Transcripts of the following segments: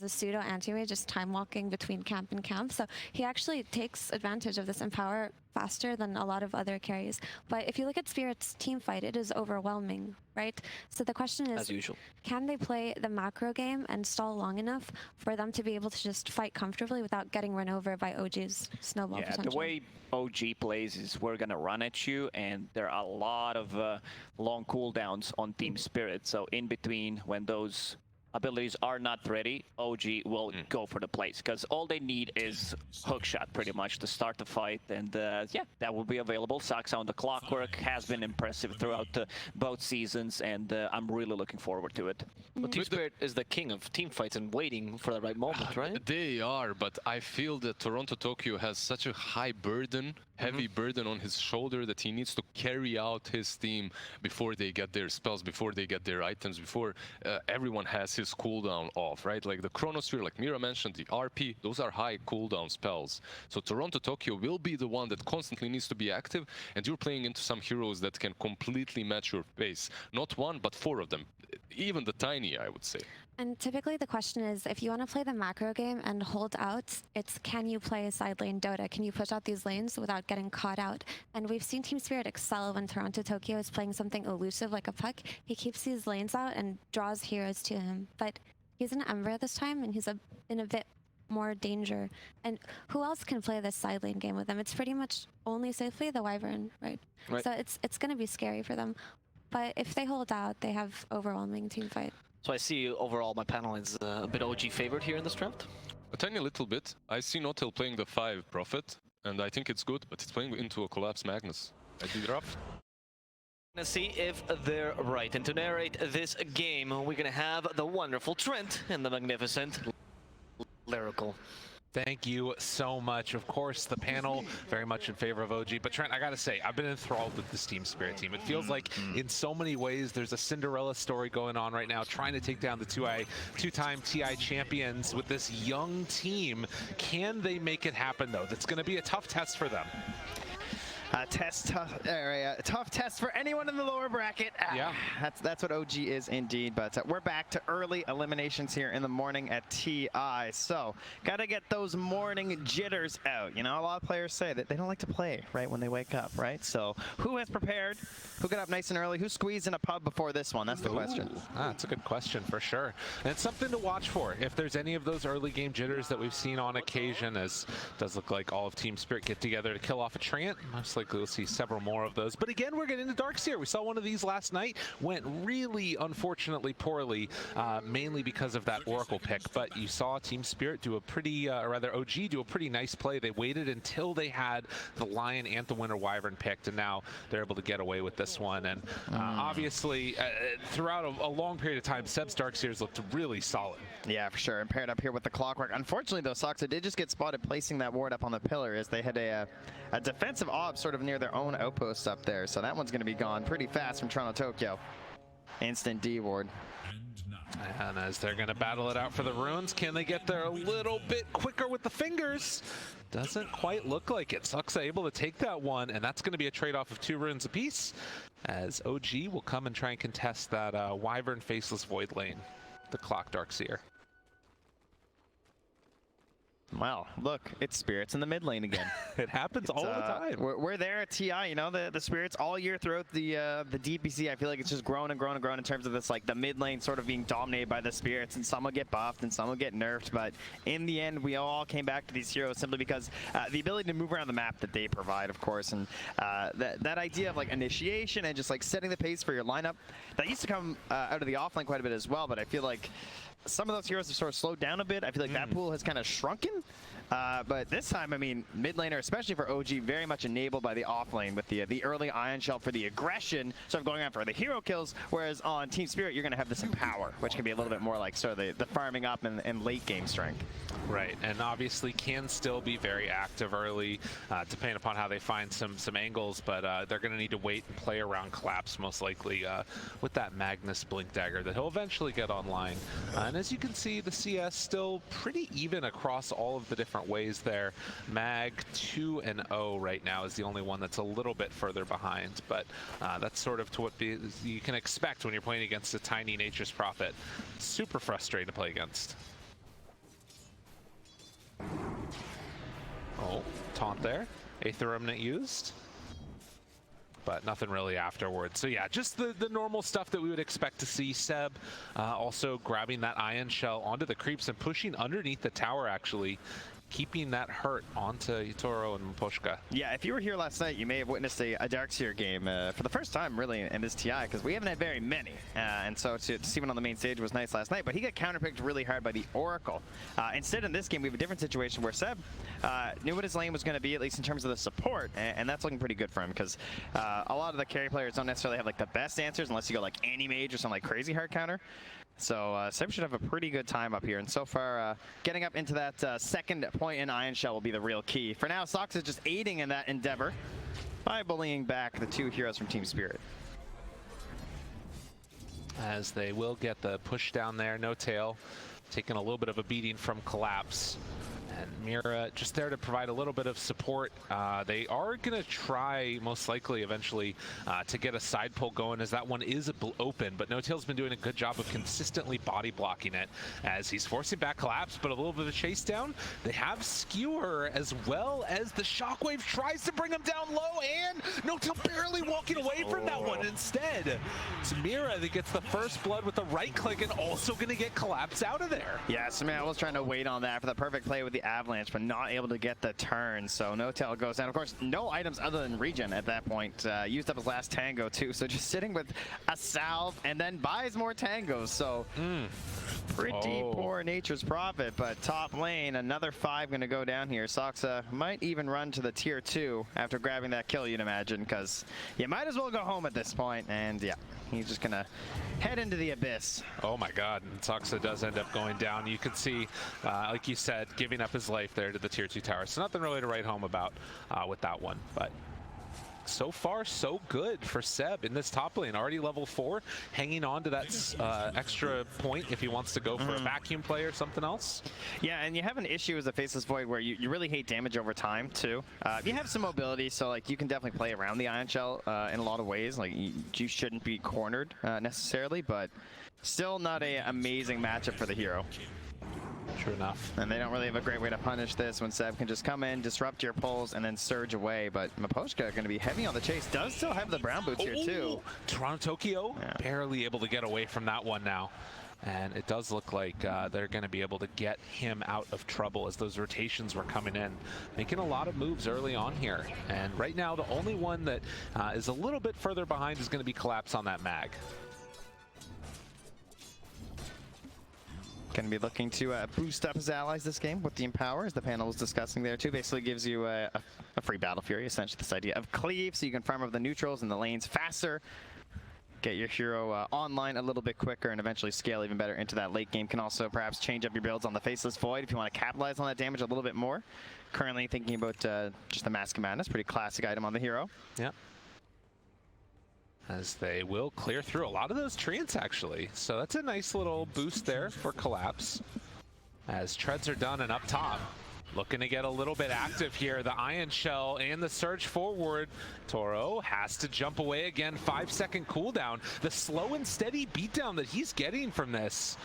a pseudo anti-mage, just time walking between camp and camp. So he actually takes advantage of this empower faster than a lot of other carries. But if you look at Spirit's team fight, it is overwhelming, right? So the question is, as usual, can they play the macro game and stall long enough for them to be able to just fight comfortably without getting run over by OG's snowball potential? The way OG plays is we're gonna run at you, and there are a lot of long cooldowns on Team Spirit. So in between, when those abilities are not ready, OG will go for the plays, because all they need is hookshot pretty much to start the fight, and yeah, that will be available. Saksa on the clockwork has been impressive throughout both seasons, and I'm really looking forward to it. But Team Spirit is the king of team fights and waiting for the right moment, right? They are, but I feel that Toronto-Tokyo has such a high burden, heavy burden on his shoulder, that he needs to carry out his team before they get their spells, before they get their items, before everyone has his cooldown off, right? Like the Chronosphere, like Mira mentioned, the RP, those are high cooldown spells. So Toronto-Tokyo will be the one that constantly needs to be active, and you're playing into some heroes that can completely match your pace. Not one, but 4 of them. Even the Tiny, I would say. And typically the question is, if you want to play the macro game and hold out, it's can you play side lane Dota? Can you push out these lanes without getting caught out? And we've seen Team Spirit excel when Toronto-Tokyo is playing something elusive like a puck. He keeps these lanes out and draws heroes to him. But he's an Ember this time, and he's in a bit more danger. And who else can play this side lane game with him? It's pretty much only safely the Wyvern, right? So it's going to be scary for them. But if they hold out, they have overwhelming team fight. So I see overall my panel is a bit OG favored here in this draft. A tiny little bit. I see Notil playing the 5 Prophet, and I think it's good, but it's playing into a Collapse Magnus. I did rough. Gonna see if they're right. And to narrate this game, we're gonna have the wonderful Trent and the magnificent Lyrical. Thank you so much. Of course, the panel very much in favor of OG. But Trent, I gotta say, I've been enthralled with this Team Spirit team. It feels like in so many ways there's a Cinderella story going on right now, trying to take down the two-time TI champions with this young team. Can they make it happen, though? That's going to be a tough test for them. Tough test for anyone in the lower bracket. Yeah, that's what OG is indeed. But we're back to early eliminations here in the morning at TI. So gotta get those morning jitters out. You know, a lot of players say that they don't like to play right when they wake up, right? So who has prepared? Who got up nice and early? Who squeezed in a pub before this one? That's the question. That's a good question for sure. And it's something to watch for. If there's any of those early game jitters that we've seen on occasion, as it does look like all of Team Spirit get together to kill off a Treant. Most likely we'll see several more of those. But again, we're getting into Darkseer. We saw one of these last night. Went really, unfortunately, poorly, mainly because of that Oracle pick. But you saw Team Spirit do a pretty, or rather OG do a pretty nice play. They waited until they had the Lion and the Winter Wyvern picked, and now they're able to get away with this one. And obviously, throughout a long period of time, Seb's Darkseers looked really solid. Yeah, for sure. And paired up here with the Clockwork. Unfortunately, though, Saksa did just get spotted placing that ward up on the pillar as they had a defensive ob sort of near their own outpost up there. So that one's going to be gone pretty fast from Toronto-Tokyo. Instant D ward. And as they're going to battle it out for the runes, can they get there a little bit quicker with the fingers? Doesn't quite look like it. Saksa able to take that one, and that's going to be a trade-off of 2 runes apiece, as OG will come and try and contest that Wyvern Faceless Void lane, the Clock Darkseer. Well, look, it's Spirits in the mid lane again. It happens all the time. We're there at TI, you know, the Spirits all year throughout the DPC. I feel like it's just grown and grown and grown in terms of this, like, the mid lane sort of being dominated by the Spirits, and some will get buffed and some will get nerfed. But in the end, we all came back to these heroes simply because the ability to move around the map that they provide, of course, and that idea of, like, initiation and just, like, setting the pace for your lineup, that used to come out of the offlane quite a bit as well. But I feel like some of those heroes have sort of slowed down a bit. I feel like that pool has kind of shrunken. But this time, I mean, mid laner, especially for OG, very much enabled by the off lane with the early Ion Shell for the aggression, sort of going on for the hero kills, whereas on Team Spirit, you're going to have this Empower, which can be a little bit more like sort of the farming up and late game strength. Right, and obviously can still be very active early, depending upon how they find some angles, but they're going to need to wait and play around Collapse, most likely, with that Magnus Blink Dagger that he'll eventually get online. And as you can see, the CS still pretty even across all of the different ways there. Mag 2-0 right now is the only one that's a little bit further behind, but that's sort of to what you can expect when you're playing against a tiny Nature's Prophet. Super frustrating to play against. taunt there. Aether Remnant used, but nothing really afterwards. So yeah, just the normal stuff that we would expect to see. Seb also grabbing that Ion Shell onto the creeps and pushing underneath the tower, actually keeping that hurt onto Yatoro and Miposhka. Yeah, if you were here last night, you may have witnessed a Darkseer game for the first time, really, in this TI, because we haven't had very many. And so to see one on the main stage was nice last night, but he got counterpicked really hard by the Oracle. Instead, in this game, we have a different situation where Seb knew what his lane was going to be, at least in terms of the support, and that's looking pretty good for him, because a lot of the carry players don't necessarily have like the best answers unless you go like Anti-Mage or some like crazy hard counter. So Seb should have a pretty good time up here, and so far getting up into that second point in Ion Shell will be the real key. For now, Sox is just aiding in that endeavor by bullying back the two heroes from Team Spirit. As they will get the push down there, No Tail taking a little bit of a beating from Collapse. And Mira just there to provide a little bit of support. They are going to try, most likely, eventually, to get a side pull going, as that one is open. But No Tail's been doing a good job of consistently body blocking it, as he's forcing back Collapse, but a little bit of chase down. They have Skewer, as well as the Shockwave tries to bring him down low, and No Tail barely walking away from that one instead. It's Mira that gets the first blood with the right click, and also going to get Collapse out of there. Yeah, so man, I was trying to wait on that for the perfect play with the Avalanche, but not able to get the turn. So No Tail goes down. Of course, no items other than regen at that point. Used up his last tango too, so just sitting with a salve and then buys more tangos. So pretty poor Nature's Prophet, but top lane, another 5 going to go down here. Soxa might even run to the tier 2 after grabbing that kill, you'd imagine, because you might as well go home at this point. And yeah, he's just going to head into the abyss. Oh my god, and Soxa does end up going down. You can see, like you said, giving up his life there to the tier 2 tower. So nothing really to write home about with that one, but so far so good for Seb in this top lane. Already level 4, hanging on to that extra point if he wants to go for a vacuum play or something else. Yeah, and you have an issue as a Faceless Void where you really hate damage over time too. You have some mobility, so like you can definitely play around the Ion Shell in a lot of ways. Like you shouldn't be cornered necessarily, but still not a amazing matchup for the hero. True enough. And they don't really have a great way to punish this when Seb can just come in, disrupt your pulls, and then surge away. But Miposhka going to be heavy on the chase. Does still have the brown boots here too. TORONTOTOKYO barely able to get away from that one now. And it does look like they're going to be able to get him out of trouble as those rotations were coming in. Making a lot of moves early on here. And right now, the only one that is a little bit further behind is going to be Collapse on that mag. Going to be looking to boost up his allies this game with the Empower, as the panel was discussing there too. Basically gives you a free Battle Fury, essentially this idea of cleave, so you can farm up the neutrals and the lanes faster. Get your hero online a little bit quicker and eventually scale even better into that late game. Can also perhaps change up your builds on the Faceless Void if you want to capitalize on that damage a little bit more. Currently thinking about just the Mask of Madness, pretty classic item on the hero. Yeah. As they will clear through a lot of those treants, actually. So that's a nice little boost there for Collapse. As treads are done and up top, looking to get a little bit active here. The Ion Shell and the surge forward. Toro has to jump away again. 5-second cooldown. The slow and steady beatdown that he's getting from this.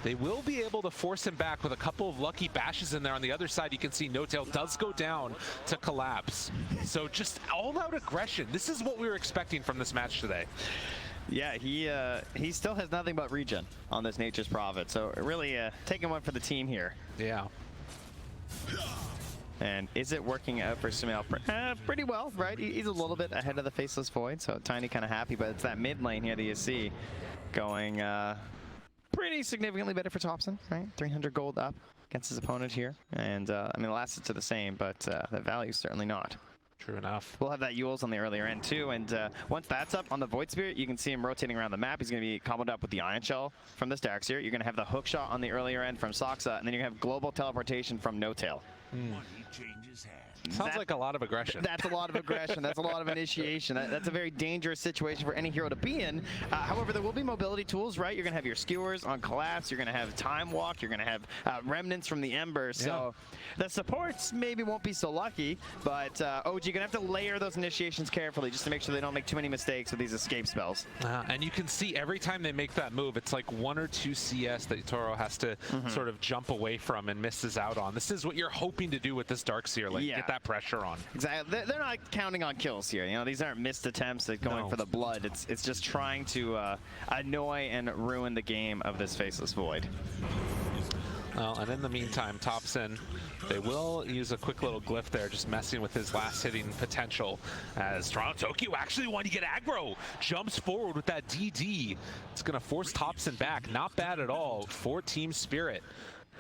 They will be able to force him back with a couple of lucky bashes in there. On the other side, you can see No Tail does go down to Collapse. So just all-out aggression. This is what we were expecting from this match today. Yeah, he still has nothing but regen on this Nature's Prophet. So really taking one for the team here. Yeah. And is it working out for Sumail? Pretty well, right? He's a little bit ahead of the Faceless Void, so Tiny kind of happy, but it's that mid lane here that you see going pretty significantly better for Topson, right? 300 gold up against his opponent here. And I mean, the last hits are the same, but the value certainly not. True enough. We'll have that Yules on the earlier end too, and once that's up on the VoidSpirit, you can see him rotating around the map. He's going to be comboed up with the Ion Shell from this Darkseer. You're going to have the hook shot on the earlier end from Soxa, and then you're going to have global teleportation from No Tail. Sounds like a lot of aggression. That's a lot of aggression. That's a lot of initiation. That's a very dangerous situation for any hero to be in. However, there will be mobility tools, right? You're going to have your skewers on Collapse. You're going to have Time Walk. You're going to have remnants from the Ember. So the supports maybe won't be so lucky, but OG going to have to layer those initiations carefully just to make sure they don't make too many mistakes with these escape spells. And you can see every time they make that move, it's like 1 or 2 CS that Toro has to sort of jump away from and misses out on. This is what you're hoping hoping to do with this Darkseer, like get that pressure on. Exactly. They're not counting on kills here. You know, these aren't missed attempts at going for the blood. It's just trying to annoy and ruin the game of this Faceless Void. Well, and in the meantime, Topson, they will use a quick little glyph there, just messing with his last hitting potential, as TORONTOTOKYO actually wanting to get aggro, jumps forward with that DD. It's going to force Topson back. Not bad at all for Team Spirit,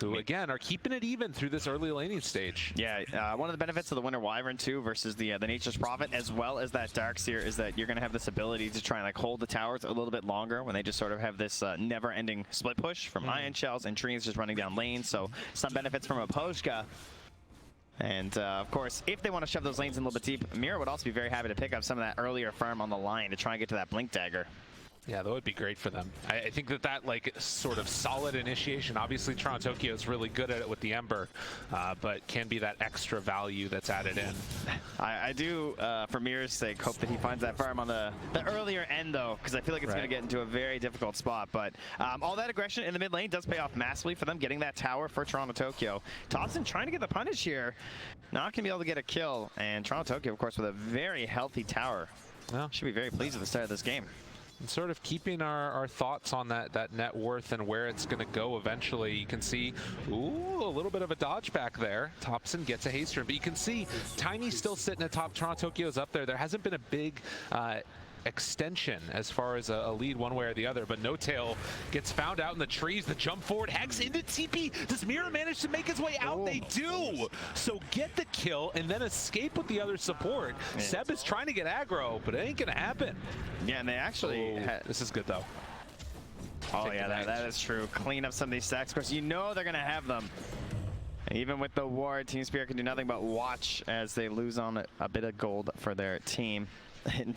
who again are keeping it even through this early laning stage. Yeah, one of the benefits of the Winter Wyvern too versus the Nature's Prophet, as well as that Darkseer, is that you're going to have this ability to try and like hold the towers a little bit longer when they just sort of have this never-ending split push from Ion Shells and trees just running down lanes. So some benefits from Miposhka. And of course, if they want to shove those lanes in a little bit deep, Mira would also be very happy to pick up some of that earlier farm on the line to try and get to that Blink Dagger. Yeah, that would be great for them. I think that like sort of solid initiation, obviously TORONTOTOKYO is really good at it with the Ember, but can be that extra value that's added in. I do, for Mira's sake, hope that he finds that farm on the earlier end though, because I feel like it's going to get into a very difficult spot. But all that aggression in the mid lane does pay off massively for them, getting that tower for TORONTOTOKYO. Topson trying to get the punish here, not going to be able to get a kill, and TORONTOTOKYO, of course, with a very healthy tower. Well, should be very pleased at the start of this game. And sort of keeping our thoughts on that net worth and where it's going to go eventually. You can see, ooh, a little bit of a dodge back there. Topson gets a haster, but you can see Tiny's still sitting at top. TORONTOTOKYO's up there. There hasn't been a big extension as far as a lead one way or the other, but No Tail gets found out in the trees. The jump forward, Hex into TP. Does Mira manage to make his way out? They do. So get the kill and then escape with the other support. Seb is trying to get aggro, but it ain't gonna happen. Yeah, and they actually... this is good though. Oh yeah, that is true. Clean up some of these stacks. Of course, you know they're gonna have them. And even with the ward, Team Spirit can do nothing but watch as they lose on a bit of gold for their team. And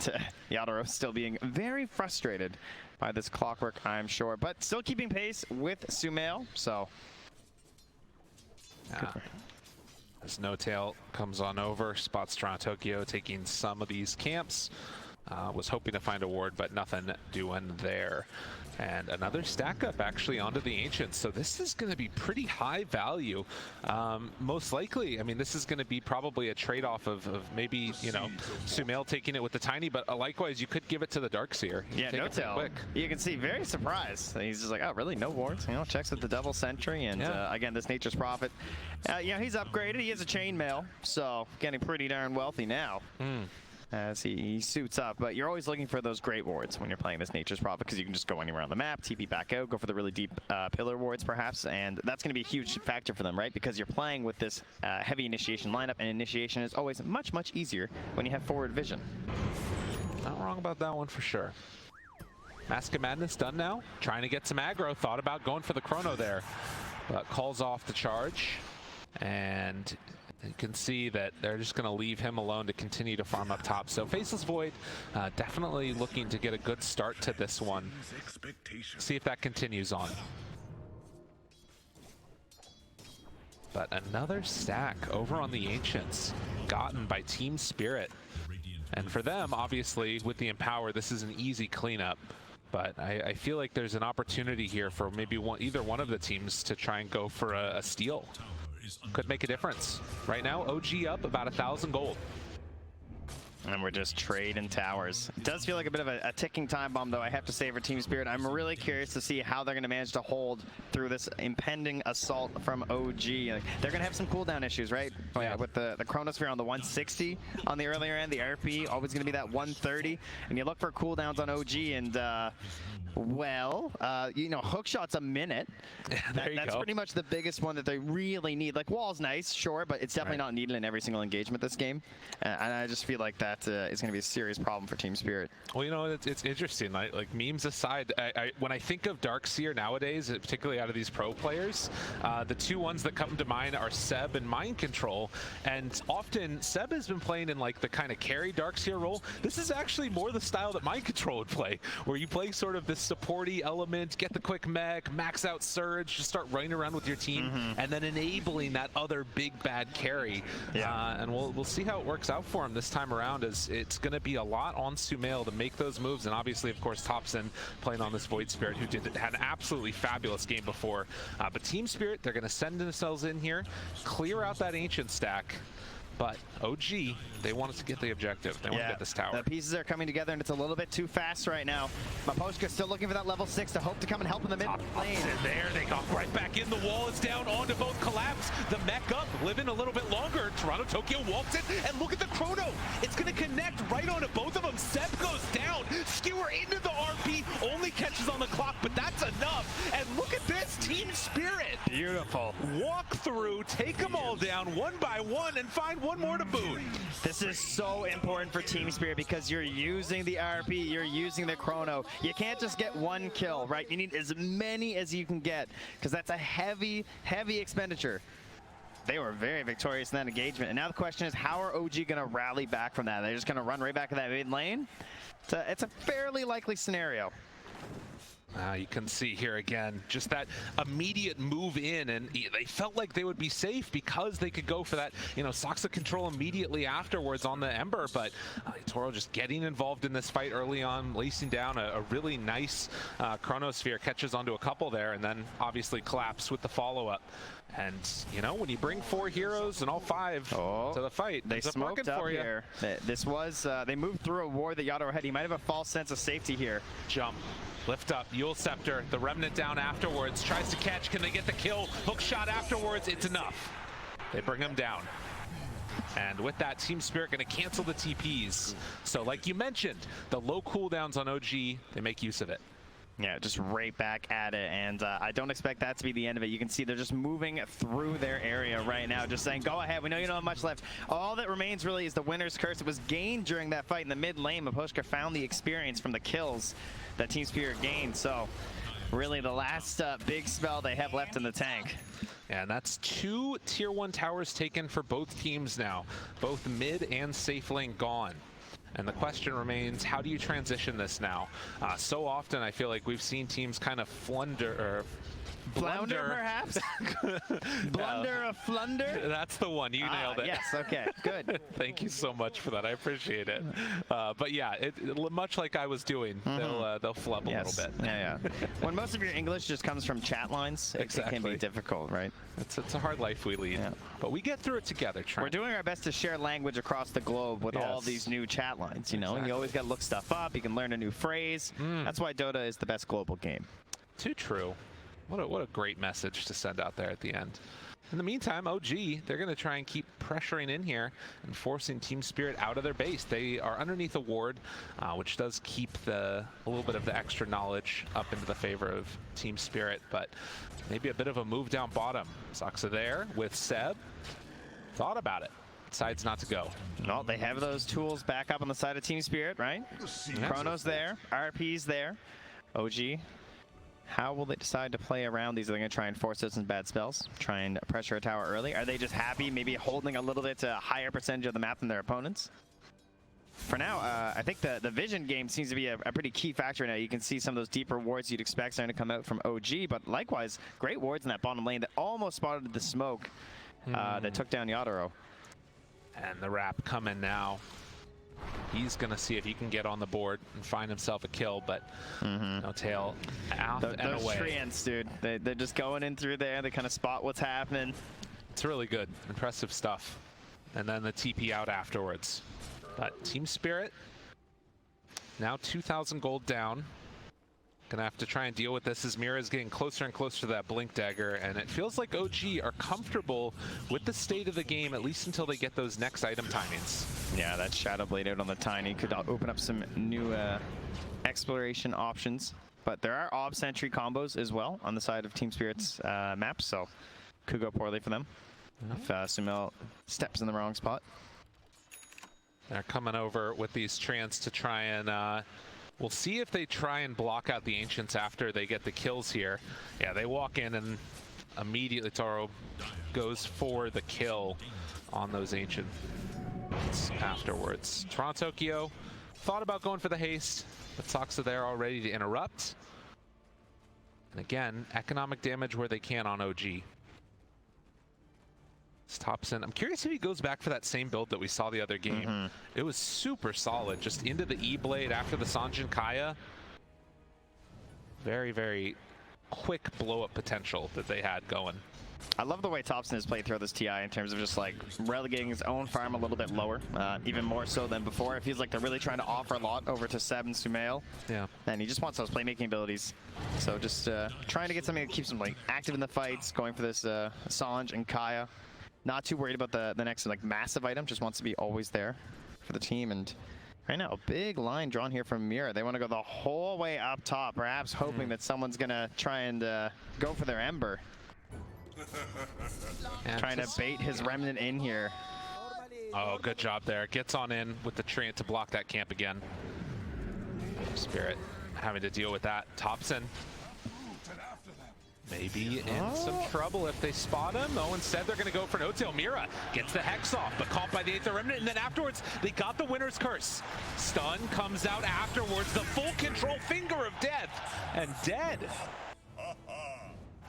Yatoro still being very frustrated by this clockwork, I'm sure, but still keeping pace with Sumail. So as No Tail comes on over, spots TORONTOTOKYO taking some of these camps. Was hoping to find a ward, but nothing doing there. And another stack up actually onto the Ancients. So this is going to be pretty high value. Most likely, I mean, this is going to be probably a trade-off of maybe, you know, Sumail taking it with the Tiny, but likewise, you could give it to the Darkseer. Yeah, No Tail. You can see very surprised. He's just like, oh, really? No wards? You know, checks with the Double Sentry, and again, this Nature's Prophet. Yeah, he's upgraded. He has a chainmail, so getting pretty darn wealthy now. As he suits up, but you're always looking for those great wards when you're playing this Nature's Prophet, because you can just go anywhere on the map, TP back out, go for the really deep pillar wards perhaps, and that's going to be a huge factor for them, right? Because you're playing with this heavy initiation lineup, and initiation is always much, much easier when you have forward vision. Not wrong about that one for sure. Mask of Madness done now, trying to get some aggro, thought about going for the chrono there, but calls off the charge, and you can see that they're just going to leave him alone to continue to farm up top. So Faceless Void definitely looking to get a good start to this one. See if that continues on. But another stack over on the Ancients, gotten by Team Spirit. And for them, obviously, with the Empower, this is an easy cleanup. But I feel like there's an opportunity here for maybe either one of the teams to try and go for a steal. Could make a difference. Right now, OG up about 1,000 gold. And we're just trading towers. It does feel like a bit of a ticking time bomb, though, I have to say, for Team Spirit. I'm really curious to see how they're going to manage to hold through this impending assault from OG. They're going to have some cooldown issues, right? Oh, yeah, with the Chronosphere on the 160 on the earlier end, the RP always going to be that 130. And you look for cooldowns on OG, and well, you know, hookshot's a minute. That's pretty much the biggest one that they really need. Like, wall's nice, sure, but it's definitely not needed in every single engagement this game. And I just feel like that is going to be a serious problem for Team Spirit. Well, you know, it's interesting. Like memes aside, when I think of Darkseer nowadays, particularly out of these pro players, the two ones that come to mind are Seb and Mind Control. And often Seb has been playing in like the kind of carry Darkseer role. This is actually more the style that Mind Control would play, where you play sort of this supporty element, get the quick mech, max out surge, just start running around with your team, and then enabling that other big bad carry. And we'll see how it works out for him this time around, as it's going to be a lot on Sumail to make those moves, and obviously, of course, Topson playing on this VoidSpirit, who had an absolutely fabulous game before. But Team Spirit, they're going to send themselves in here, clear out that Ancient stack. But OG, they wanted to get the objective. They want to get this tower. The pieces are coming together, and it's a little bit too fast right now. Miposhka still looking for that level 6 to hope to come and help in the mid lane. There, they got right back in. The wall is down onto both collapse. The mech up, living a little bit longer. TORONTOTOKYO walks it, and look at the chrono. It's going to connect right onto both of them. Seb goes down. Skewer into the RP, only catches on the clock, but that's enough. And look at this, Team Spirit. Beautiful. Walk through, take them all down one by one, and find one more to boot. This is so important for Team Spirit because you're using the RP, you're using the chrono. You can't just get one kill, right? You need as many as you can get because that's a heavy, heavy expenditure. They were very victorious in that engagement. And now the question is, how are OG going to rally back from that? They're just going to run right back to that mid lane? It's a fairly likely scenario. You can see here again, just that immediate move in, and they felt like they would be safe because they could go for that, Soxa control immediately afterwards on the Ember, but Yatoro just getting involved in this fight early on, lacing down a really nice Chronosphere, catches onto a couple there, and then obviously collapse with the follow-up. And, when you bring 4 heroes and all 5 to the fight, they smoked up here. This was, they moved through a ward that Yatoro had. He might have a false sense of safety here. Jump. Lift up, Yule Scepter, the Remnant down afterwards, tries to catch, can they get the kill? Hook shot afterwards, it's enough. They bring him down. And with that, Team Spirit gonna cancel the TPs. So like you mentioned, the low cooldowns on OG, they make use of it. Yeah, just right back at it, and I don't expect that to be the end of it. You can see they're just moving through their area right now, just saying, go ahead, we know you don't have much left. All that remains really is the winner's curse. It was gained during that fight in the mid lane. Miposhka found the experience from the kills that Team Spirit gained, so really the last big spell they have left in the tank. And that's 2 tier 1 towers taken for both teams now, both mid and safe lane gone. And the question remains, how do you transition this now? So often I feel like we've seen teams kind of blunder, perhaps? Blunder of flunder? That's the one, you nailed it. Yes, okay, good. Thank you so much for that, I appreciate it. But yeah, much like I was doing, they'll flub a little bit. Yeah. When most of your English just comes from chat lines, it can be difficult, right? It's a hard life we lead, but we get through it together, Trent. We're doing our best to share language across the globe with all these new chat lines, and you always got to look stuff up, you can learn a new phrase. That's why Dota is the best global game. Too true. What a great message to send out there at the end. In the meantime, OG, they're going to try and keep pressuring in here and forcing Team Spirit out of their base. They are underneath a ward, which does keep a little bit of the extra knowledge up into the favor of Team Spirit, but maybe a bit of a move down bottom. Soxa there with Seb. Thought about it. Decides not to go. No, they have those tools back up on the side of Team Spirit, right? Chrono's there, RP's there. OG. How will they decide to play around these? Are they going to try and force those some bad spells? Try and pressure a tower early? Are they just happy maybe holding a little bit to a higher percentage of the map than their opponents? For now, I think the vision game seems to be a pretty key factor now. You can see some of those deeper wards you'd expect starting to come out from OG, but likewise, great wards in that bottom lane that almost spotted the smoke that took down Yatoro. And the wrap coming now. He's going to see if he can get on the board and find himself a kill, but no tail out and those away. treants, dude, they're just going in through there. They kind of spot what's happening. It's really good. Impressive stuff. And then the TP out afterwards. But Team Spirit, now 2,000 gold down. Gonna have to try and deal with this as Mira is getting closer and closer to that Blink Dagger, and it feels like OG are comfortable with the state of the game, at least until they get those next item timings. Yeah, that Shadow Blade out on the Tiny could open up some new exploration options, but there are Ob Sentry combos as well on the side of Team Spirit's map, so could go poorly for them if Sumail steps in the wrong spot. They're coming over with these Treants to try and we'll see if they try and block out the Ancients after they get the kills here. Yeah, they walk in and immediately Toro goes for the kill on those Ancients afterwards. TORONTOTOKYO thought about going for the haste, but Soxa there already to interrupt. And again, economic damage where they can on OG. It's Topson. I'm curious if he goes back for that same build that we saw the other game. It was super solid, just into the E-Blade after the Sanjin Kaya. Very, very quick blow-up potential that they had going. I love the way Topson has played through this TI in terms of just like relegating his own farm a little bit lower, even more so than before. It feels like they're really trying to offer a lot over to Seb and Sumail. Yeah. And he just wants those playmaking abilities. So just trying to get something that keeps him like active in the fights, going for this Sanj and Kaya. Not too worried about the next like massive item, just wants to be always there for the team. And right now, a big line drawn here from Mira. They want to go the whole way up top, perhaps hoping that someone's gonna try and go for their Ember. Trying to bait his remnant in here. Oh, good job there. Gets on in with the Treant to block that camp again. Spirit having to deal with that. Topson maybe in some trouble if they spot him. Oh, instead they're going to go for no-tail. Mira gets the Hex off, but caught by the 8th Remnant, and then afterwards they got the Winner's Curse. Stun comes out afterwards, the full control Finger of Death, and dead.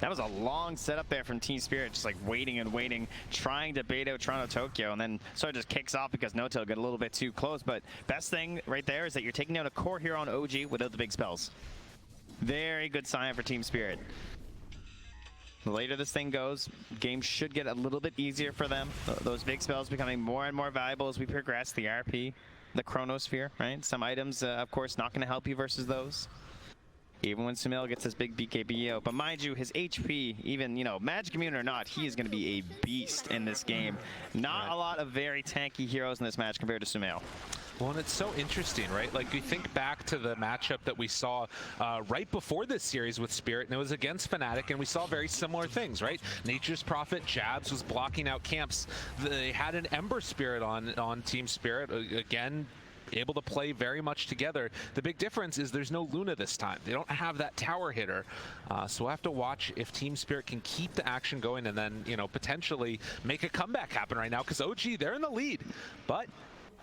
That was a long setup there from Team Spirit, just like waiting and waiting, trying to bait out TORONTOTOKYO, and then sort of just kicks off because no-tail got a little bit too close. But best thing right there is that you're taking down a core hero on OG without the big spells. Very good sign for Team Spirit. The later this thing goes, game should get a little bit easier for them. Those big spells becoming more and more valuable as we progress. The RP, the Chronosphere, right? Some items, of course, not going to help you versus those. Even when Sumail gets this big BKB out. But mind you, his HP, even, you know, Magic Immune or not, he is going to be a beast in this game. Not a lot of very tanky heroes in this match compared to Sumail. Well, and it's so interesting, right? Like, you think back to the matchup that we saw right before this series with Spirit, and it was against Fnatic, and we saw very similar things, right? Nature's Prophet, Jabs was blocking out camps. They had an Ember Spirit on Team Spirit, again, able to play very much together. The big difference is there's no Luna this time. They don't have that tower hitter. So we'll have to watch if Team Spirit can keep the action going and then, you know, potentially make a comeback happen right now, because OG, they're in the lead. But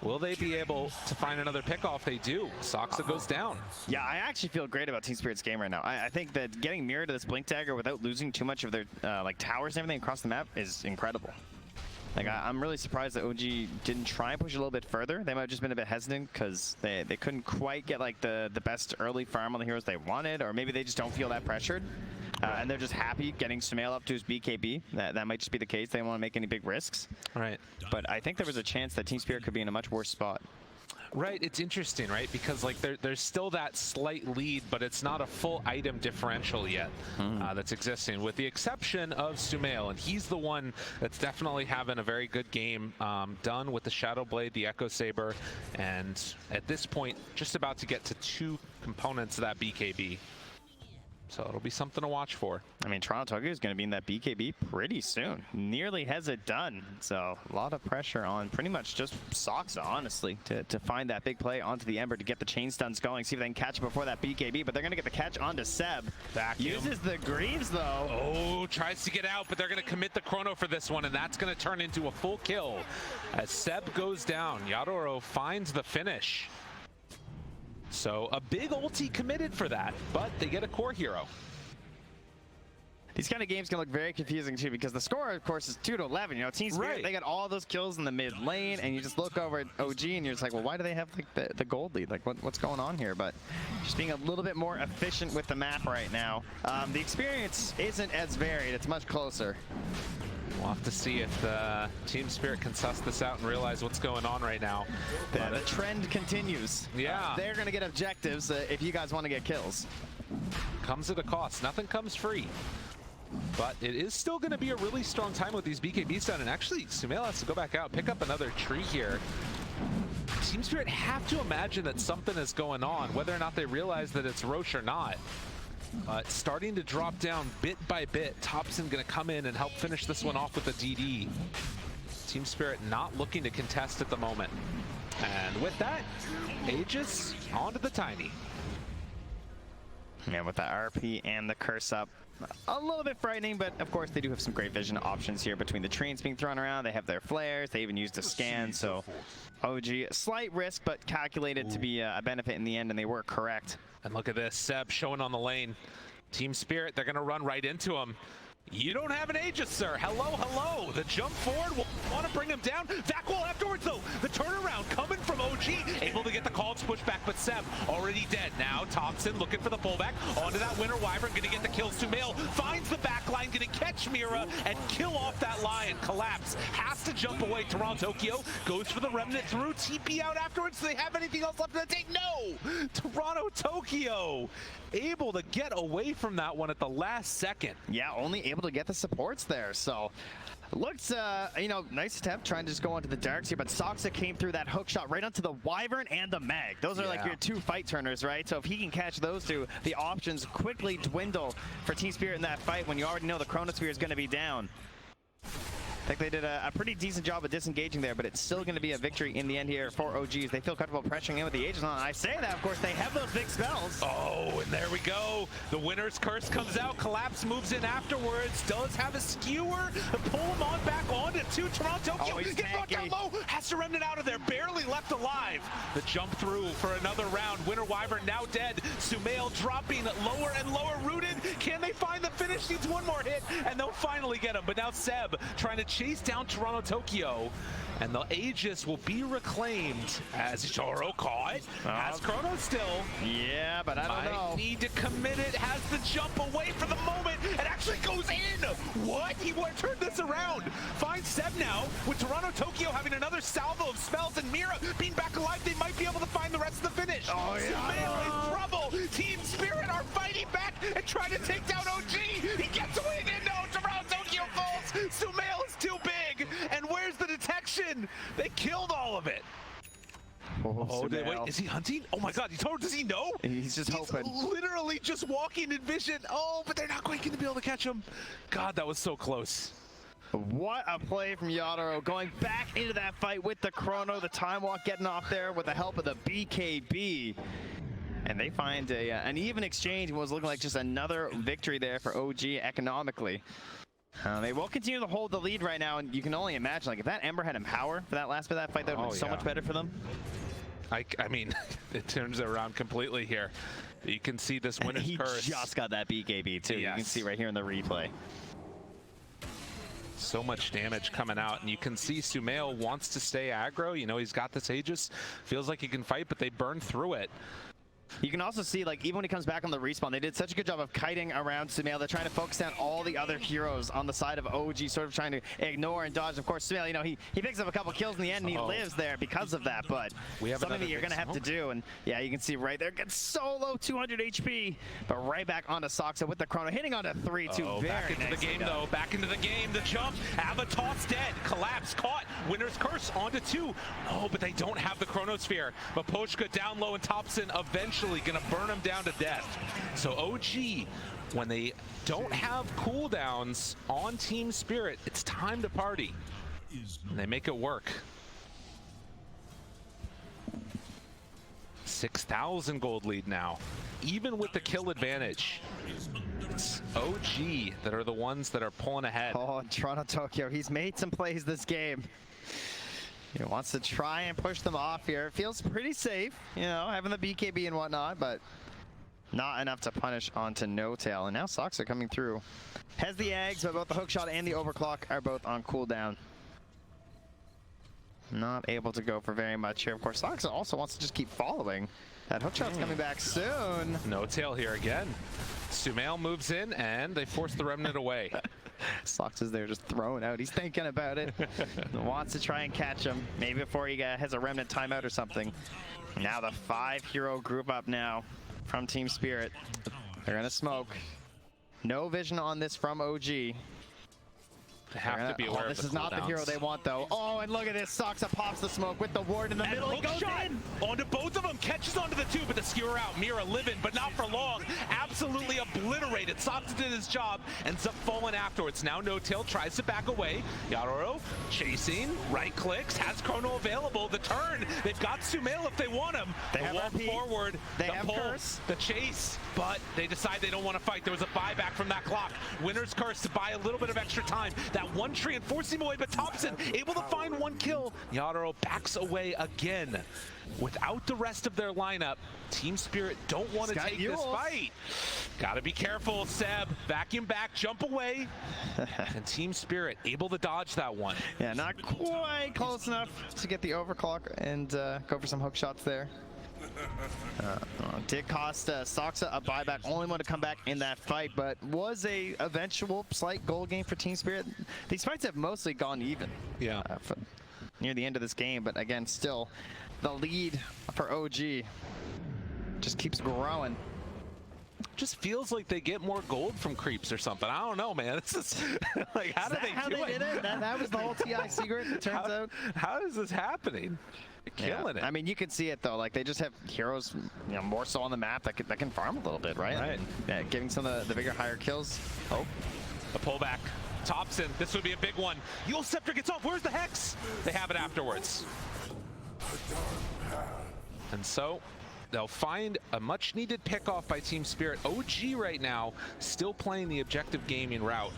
will they be able to find another pickoff? They do. Soxa goes down. Yeah, I actually feel great about Team Spirit's game right now. I think that getting Mirror to this Blink Dagger without losing too much of their like towers and everything across the map is incredible. Like, I'm really surprised that OG didn't try and push a little bit further. They might have just been a bit hesitant because they couldn't quite get like the best early farm on the heroes they wanted, or maybe they just don't feel that pressured. And they're just happy getting Sumail up to his BKB. That might just be the case. They don't want to make any big risks. Right. But I think there was a chance that Team Spirit could be in a much worse spot. Right, it's interesting, right? Because like there's still that slight lead, but it's not a full item differential yet that's existing, with the exception of Sumail, and he's the one that's definitely having a very good game done with the Shadow Blade, the Echo Saber, and at this point, just about to get to 2 components of that BKB. So it'll be something to watch for. I mean, TORONTOTOKYO is going to be in that BKB pretty soon. Nearly has it done. So a lot of pressure on pretty much just Soxa, honestly, to find that big play onto the Ember to get the chain stuns going. See if they can catch it before that BKB, but they're going to get the catch onto Seb. Uses the Greaves, though. Oh, tries to get out, but they're going to commit the Chrono for this one, and that's going to turn into a full kill. As Seb goes down, Yatoro finds the finish. So a big ulti committed for that, but they get a core hero. These kind of games can look very confusing too, because the score, of course, is 2-11. You know, Team Spirit, they got all those kills in the mid lane, and you just look over at OG and you're just like, well, why do they have like the gold lead? Like, what's going on here? But just being a little bit more efficient with the map right now. The experience isn't as varied. It's much closer. We'll have to see if Team Spirit can suss this out and realize what's going on right now. The trend continues. Yeah. They're going to get objectives if you guys want to get kills. Comes at a cost. Nothing comes free. But it is still going to be a really strong time with these BKBs done. And actually, Sumail has to go back out, pick up another tree here. Team Spirit have to imagine that something is going on, whether or not they realize that it's Roche or not. Starting to drop down bit by bit. Topson going to come in and help finish this one off with a DD. Team Spirit not looking to contest at the moment. And with that, Aegis onto the Tiny. Yeah, with the RP and the curse up, a little bit frightening, but of course they do have some great vision options here between the trains being thrown around. They have their flares. They even used a scan, so OG, slight risk, but calculated to be a benefit in the end, and they were correct. And look at this, Seb showing on the lane. Team Spirit, they're going to run right into him. You don't have an Aegis, sir. Hello, hello. The jump forward will want to bring him down. Back wall afterwards, though. The turnaround coming from OG. Able to get the call to push back, but Seb already dead. Now Topson looking for the pullback. Onto that Winter Wyvern. Going to get the kill. Sumail finds the back line. Going to catch Mira and kill off that Lion. Collapse. Has to jump away. TORONTOTOKYO goes for the Remnant through. TP out afterwards. Do they have anything else left in the tank? No! TORONTOTOKYO able to get away from that one at the last second. Yeah, only able to get the supports there. So looks, you know, nice attempt trying to just go onto the darks here, but Soxa came through that hook shot right onto the Wyvern and the Mag. Those are like your two fight turners, right? So if he can catch those two, the options quickly dwindle for Team Spirit in that fight when you already know the Chronosphere is going to be down. I think they did a pretty decent job of disengaging there, but it's still going to be a victory in the end here for OGs. They feel comfortable pressuring in with the Aegis on. I say that, of course, they have those big spells. Oh, and there we go. The Winner's Curse comes out. Collapse moves in afterwards. Does have a skewer. Pull him on back onto TORONTOTOKYO. He's Gets brought down low. Has to Remnant out of there. Barely left alive. The jump through for another round. Winter Wyvern now dead. Sumail dropping lower and lower. Rooted. Can they find the finish? Needs one more hit, and they'll finally get him. But now Seb trying to chase down TORONTOTOKYO, and the Aegis will be reclaimed as Yatoro caught. Has Chrono still. Yeah, but I don't know. Might need to commit it. Has the jump away for the moment. It actually goes in. What? He would turn this around. Finds Seb now with TORONTOTOKYO having another salvo of spells, and Mira being back alive. They might be able to find the rest of the finish. Oh, yeah. Sumail in trouble. Team Spirit are fighting back and trying to take down OG. He gets away again. No, TORONTOTOKYO falls. Sumail is too big. And where's the detection? They killed all of it. Oh, wait, is he hunting? Oh my god, does he know? He's just hoping. Literally just walking in vision. Oh, but they're not quite going to be able to catch him. God, that was so close. What a play from Yatoro, going back into that fight with the Chrono, the Time Walk getting off there with the help of the BKB. And they find an even exchange, and was looking like just another victory there for OG economically. They will continue to hold the lead right now, and you can only imagine, like, if that Ember had Empower for that last bit of that fight, that would have been so much better for them. I mean, it turns it around completely here. You can see this Winner's Curse. He just got that BKB too. Yes. You can see right here in the replay. So much damage coming out, and you can see Sumail wants to stay aggro. You know, he's got this Aegis. Feels like he can fight, but they burn through it. You can also see, like, even when he comes back on the respawn, they did such a good job of kiting around Sumail. They're trying to focus down all the other heroes on the side of OG, sort of trying to ignore and dodge. Of course, Sumail, you know, he picks up a couple kills in the end, and he lives there because of that, but something that you're going to have to do. And yeah, you can see right there, gets so low, 200 HP, but right back onto Soxa with the Chrono, hitting onto 3-2. Back into the game, though. Back into the game. The jump. Avatar's dead. Collapse. Caught. Winner's Curse onto 2. Oh, but they don't have the Chronosphere. Miposhka down low, and Topson eventually going to burn him down to death. So OG, when they don't have cooldowns on Team Spirit, it's time to party. And they make it work. 6,000 gold lead now, even with the kill advantage. It's OG that are the ones that are pulling ahead. Oh, TORONTOTOKYO, he's made some plays this game. He wants to try and push them off here. It feels pretty safe, you know, having the BKB and whatnot, but not enough to punish onto No Tail. And now Soxa coming through. Has the Eggs, but both the hookshot and the overclock are both on cooldown. Not able to go for very much here. Of course, Soxa also wants to just keep following. That hookshot's coming back soon. No Tail here again. Sumail moves in, and they force the Remnant away. Soxa's there just throwing out. He's thinking about it. Wants to try and catch him. Maybe before he has a Remnant timeout or something. Now the 5-hero group up now from Team Spirit. They're going to smoke. No vision on this from OG. They have to be aware of this is not the hero they want, though. Oh, and look at this. Soxa pops the smoke with the ward in the middle. He goes in. Onto both of them. Catches onto the 2, but the skewer out. Mira living, but not for long. Absolutely obliterated. Soxa did his job. Ends up falling afterwards. Now No Tail tries to back away. Yatoro chasing. Right clicks. Has Chrono available. The turn. They've got Sumail if they want him. They have walk forward. They the have pull. Curse. The chase. But they decide they don't want to fight. There was a buyback from that clock. Winner's Curse to buy a little bit of extra time. That That one tree and forcing him away, but Topson able to find one kill. Yatoro backs away again. Without the rest of their lineup, Team Spirit don't want to take this fight. Gotta be careful, Seb. Vacuum back, jump away. And Team Spirit able to dodge that one. Yeah, not quite close enough to get the overclock and go for some hook shots there. Did cost Soxa a buyback, only one to come back in that fight, but was a eventual slight goal game for Team Spirit. These fights have mostly gone even. Yeah. Near the end of this game, but again, still the lead for OG just keeps growing. Just feels like they get more gold from creeps or something. I don't know, man. This is like, how do they do it? Did it? That was the whole TI secret, it turns out. How is this happening? They're killing it. I mean, you can see it though. Like they just have heroes, you know, more so on the map that can farm a little bit, right? Right. Yeah, giving some of the bigger, higher kills. Oh, a pullback. Topson, this would be a big one. Yule Scepter gets off. Where's the Hex? They have it afterwards. And so they'll find a much needed pickoff by Team Spirit. OG right now still playing the objective gaming route.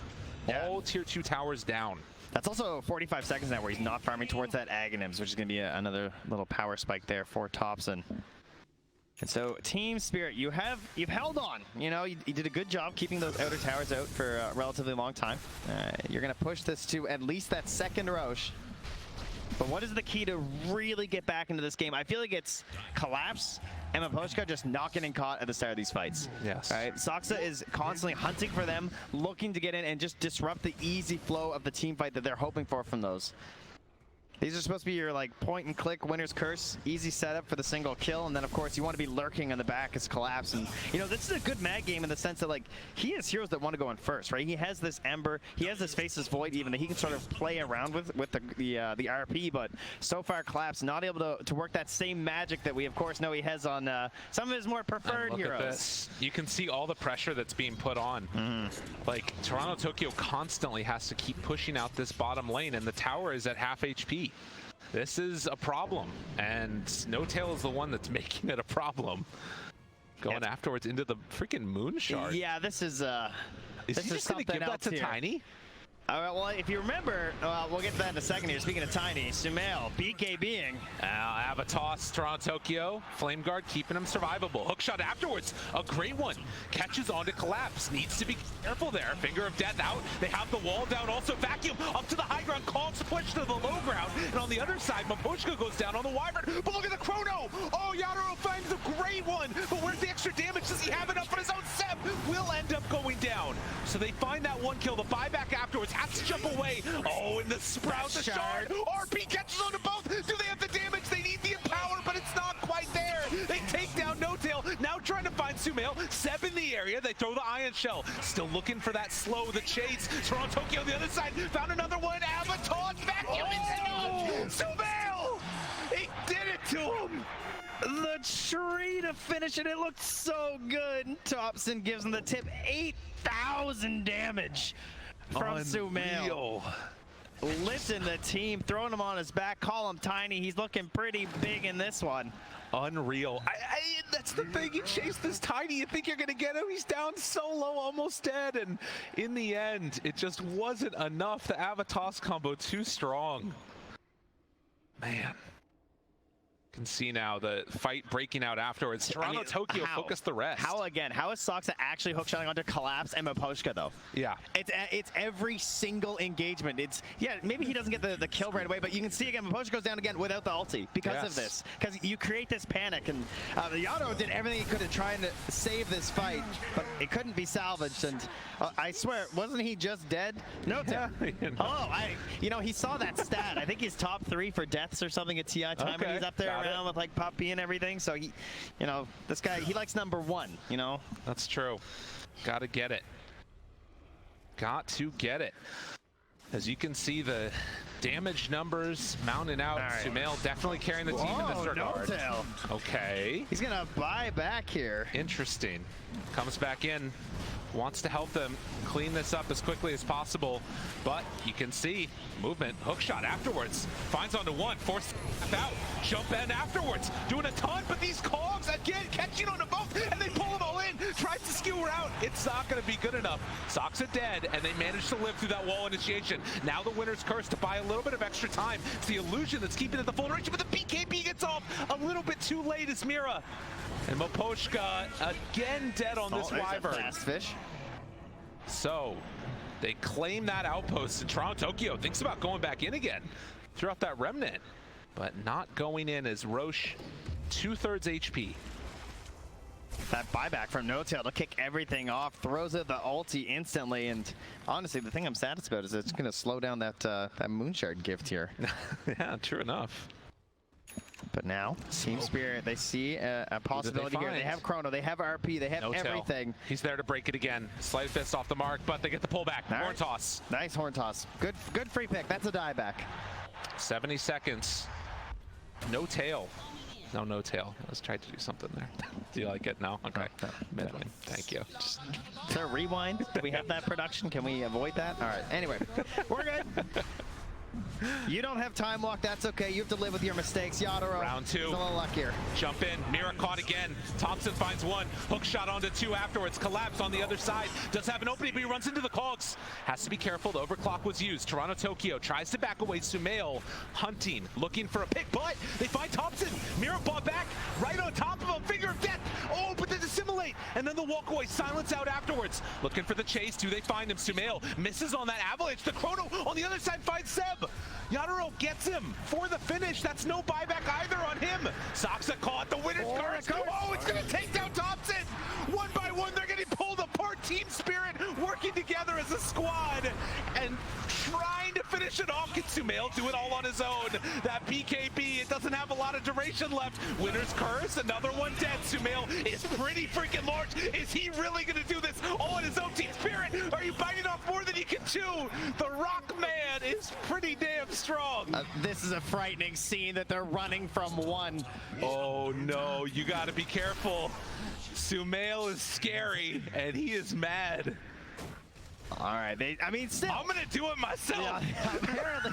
Yeah. All tier 2 towers down. That's also 45 seconds now where he's not farming towards that Aghanims, which is going to be another little power spike there for Topson. And so Team Spirit, you've held on. You know, you did a good job keeping those outer towers out for a relatively long time. You're going to push this to at least that second Roche. But what is the key to really get back into this game? I feel like it's Collapse and Miposhka just not getting caught at the start of these fights. Yes. All right, Soxa is constantly hunting for them, looking to get in and just disrupt the easy flow of the team fight that they're hoping for from those. These are supposed to be your like point and click winner's curse, easy setup for the single kill, and then of course you want to be lurking on the back as Collapse. And you know, this is a good mag game in the sense that like he has heroes that want to go in first, right? He has this Ember, he has this Faceless Void even that he can sort of play around with the RP, but so far Collapse not able to work that same magic that we of course know he has on some of his more preferred heroes. You can see all the pressure that's being put on. Like TORONTOTOKYO constantly has to keep pushing out this bottom lane, and the tower is at half HP. This is a problem, and N0tail is the one that's making it a problem. Going afterwards into the freaking Moon Shard. Yeah, this is he just gonna give that to Tiny? All right, well, if you remember, we'll get to that in a second here. Speaking of Tiny, Sumail, BKBing. Avatos, TORONTOTOKYO, Flame Guard keeping him survivable. Hookshot afterwards, a great one. Catches on to Collapse, needs to be careful there. Finger of Death out, they have the wall down. Also Vacuum up to the high ground, calls push to the low ground. And on the other side, Miposhka goes down on the Wyvern. But look at the chrono! Oh, Yatoro finds a great one. But where's the extra damage? Does he have enough for his own? Seb will end up going down. So they find that one kill, the buyback afterwards. Has to jump away. Oh, and the Sprout, the Shard. RP catches on to both. Do they have the damage? They need the Empower, but it's not quite there. They take down N0tail. Now trying to find Sumail. Seb in the area. They throw the Ion Shell. Still looking for that slow, the chase. TORONTOTOKYO on the other side. Found another one. Avatos vacuum. Sumail! He did it to him. The tree to finish it. It looked so good. Topson gives him the tip. 8,000 damage. From Sumail. Listen, the team throwing him on his back. Call him Tiny. He's looking pretty big in this one. Unreal. That's the thing. You chase this Tiny, you think you're going to get him. He's down so low, almost dead. And in the end, it just wasn't enough. The Avatos combo too strong. Man. Can see now the fight breaking out afterwards. TORONTOTOKYO focused the rest. How is Soxa actually hookshotting onto Collapse and Miposhka though? Yeah. It's every single engagement. It's maybe he doesn't get the kill right away, but you can see again Miposhka goes down again without the ulti because of this. Because you create this panic, and Yatoro did everything he could to try and save this fight, but it couldn't be salvaged. And I swear, wasn't he just dead? N0tail. Yeah, Hello, he saw that stat. I think he's top 3 for deaths or something at TI time, and he's up there around with like Puppey and everything. So he, this guy, he likes number 1. That's true. Gotta get it. Got to get it. As you can see, the damage numbers mounting out. Right. Sumail definitely carrying the team in this regard. N0tail. Okay. He's gonna buy back here. Interesting. Comes back in. wants to help them clean this up as quickly as possible, but you can see movement, hook shot afterwards, finds onto one, forced out, jump in afterwards, doing a ton, but these cogs again catching onto both, and they pull them all in, tries to skewer out, it's not going to be good enough. Sox are dead, and they manage to live through that wall initiation. Now the winner's curse to buy a little bit of extra time. It's the illusion that's keeping it the full duration, but the BKB gets off a little bit too late as Mira. And Miposhka again dead on this wyvern. Fast fish. So they claim that outpost, and TORONTOTOKYO thinks about going back in again. Threw out that remnant, but not going in as Roche 2/3 HP. That buyback from NoTail to kick everything off, throws out the ulti instantly, and honestly, the thing I'm saddest about is it's going to slow down that that Moonshard gift here. Yeah, true enough. But now, Team Spirit, they see a possibility here. They have Chrono, they have RP, they have everything. He's there to break it again. Slight fist off the mark, but they get the pullback. Horn toss. Nice horn toss. Good free pick. That's a dieback. 70 seconds. No tail. No tail. Let's try to do something there. Do you like it? No? Okay. Mid lane. Thank you. Is there a rewind? Do we have that production? Can we avoid that? All right. Anyway, we're good. You don't have time lock, that's okay. You have to live with your mistakes. Yatoro. Round 2. A little luckier. Jump in. Mira caught again. Topson finds one. Hook shot onto 2 afterwards. Collapse on the other side. Does have an opening, but he runs into the cogs. Has to be careful. The overclock was used. TORONTOTOKYO tries to back away. Sumail hunting, looking for a pick, but they find Topson. Mira bought back right on top of him. Finger of death. Oh, but they assimilate. And then the walkaway. Silence out afterwards. Looking for the chase. Do they find him? Sumail misses on that avalanche. The Chrono on the other side finds Seb. Yatoro gets him for the finish. That's no buyback either on him. Soxa caught the winner's curse. Oh, it's going to take down Topson. One by one, they're getting pulled apart. Team Spirit working together as a squad and trying to finish it off. Can Sumail do it all on his own? That BKB, it doesn't have a lot of duration left. Winner's curse, another one dead. Sumail is pretty freaking large. Is he really going to do this all on his own? Team Spirit, are you biting off more than you can chew? The Rock Man is pretty damn strong. This is a frightening scene that they're running from one. Oh no, you got to be careful. Sumail is scary, and he is mad. All right, I mean, still. I'm gonna do it myself. Yeah, apparently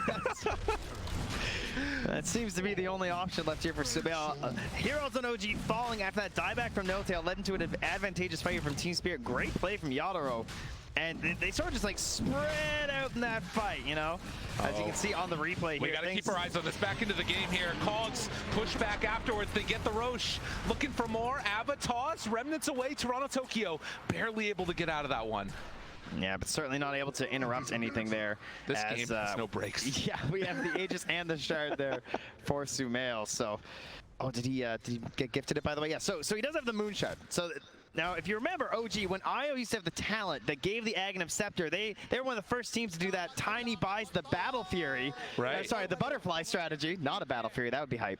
that seems to be the only option left here for Sumail. Heroes on OG falling after that dieback from NoTail led into an advantageous fight from Team Spirit. Great play from Yatoro. And they sort of just like spread out in that fight, you know? As you can see on the replay here. We gotta keep our eyes on this. Back into the game here. Cogs push back afterwards. They get the Roche. Looking for more. Avatos, remnants away. TORONTOTOKYO barely able to get out of that one. Yeah, but certainly not able to interrupt anything there. This game has no breaks. Yeah, we have the Aegis and the Shard there for Sumail. So, oh, did he get gifted it, by the way? Yeah, so he does have the Moonshard. So now, if you remember OG, when IO used to have the talent that gave the Aghanim Scepter, they were one of the first teams to do that. Tiny buys the Battle Fury. Right. Sorry, the Butterfly strategy. Not a Battle Fury, that would be hype.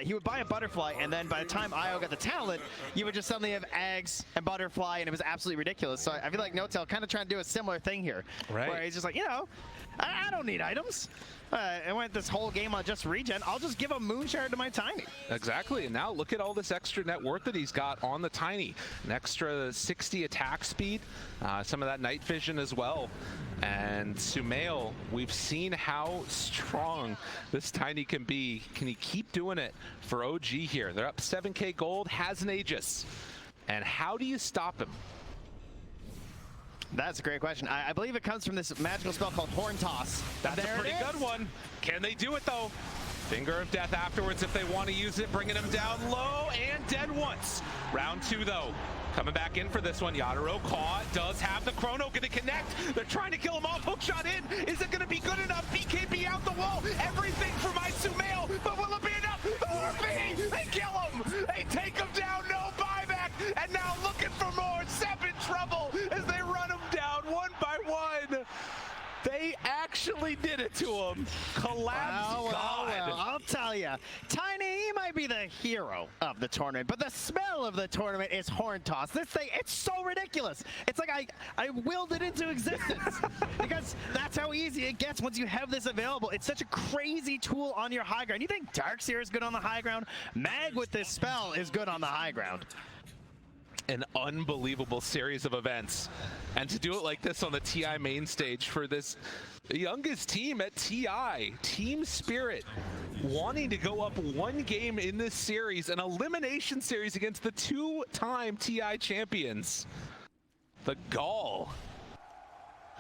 He would buy a Butterfly, and then by the time IO got the talent, you would just suddenly have Ags and Butterfly, and it was absolutely ridiculous. So I feel like NoTail kind of trying to do a similar thing here. Right. Where he's just like, you know, I don't need items. I went this whole game on just regen. I'll just give a Moonshard to my Tiny. Exactly, and now look at all this extra net worth that he's got on the Tiny. An extra 60 attack speed, some of that night vision as well. And Sumail, we've seen how strong this Tiny can be. Can he keep doing it for OG here? They're up 7k gold, has an Aegis. And how do you stop him? That's a great question. I believe it comes from this magical spell called Horn Toss. That's a pretty good one. Can they do it though? Finger of Death afterwards if they want to use it, bringing him down low and dead once. Round 2 though. Coming back in for this one. Yatoro caught, does have the Chrono, gonna connect. They're trying to kill him off. Hook shot in. Is it gonna be good enough? BKB out the wall. Everything for my Sumail, but will it be enough? The RP! They kill him! They take him down, no buyback! And now looking for more. Seb in trouble as they run him down one by one. They actually did it to him. Collapse God. Well, I'll tell you, Tiny, he might be the hero of the tournament, but the smell of the tournament is Horn Toss. This thing, it's so ridiculous. It's like I willed it into existence because that's how easy it gets once you have this available. It's such a crazy tool on your high ground. You think Darkseer is good on the high ground? Mag with this spell is good on the high ground. an unbelievable series of events. And to do it like this on the TI main stage for this youngest team at TI, Team Spirit, wanting to go up one game in this series, an elimination series against the two-time TI champions. The gall.